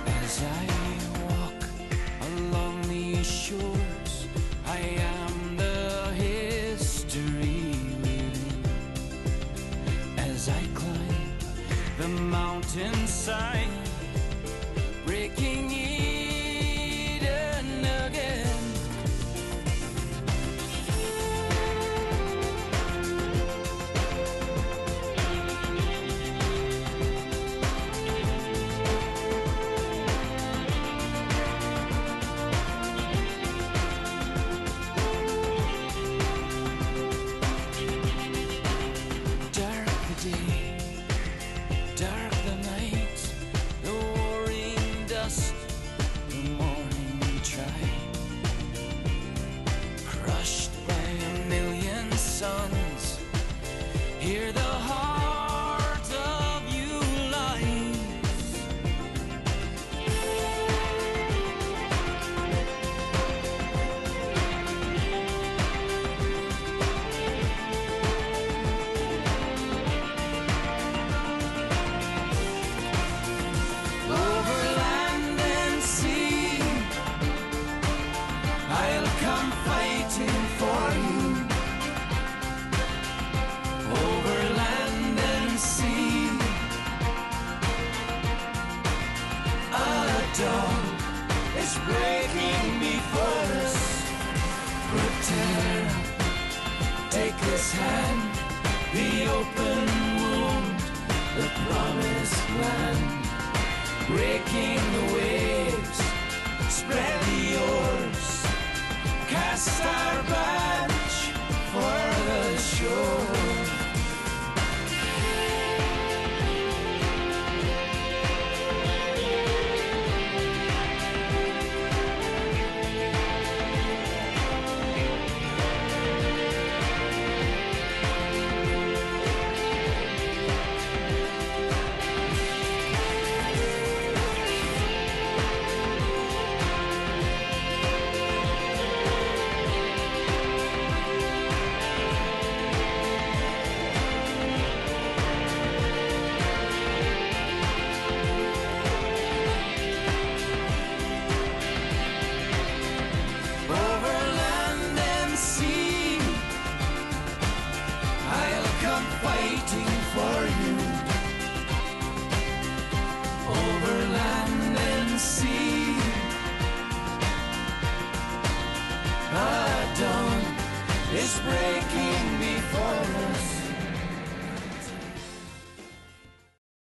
As I walk along these shores, I am the history within. As I climb the mountainside, breaking Eden again. Dark the day, dark the night, the warring dust, the morning tide, crushed by a million suns. Here the heart of you lies. Over land and sea, I'll come fighting for you. Over land and sea, a dawn is breaking before us. Prepare, take this hand, the open wound, the promised land. Breaking the waves, spread the oars, cast our badge for the shore. Over land and sea, I'll come fighting for you. Over land and sea, a dawn is breaking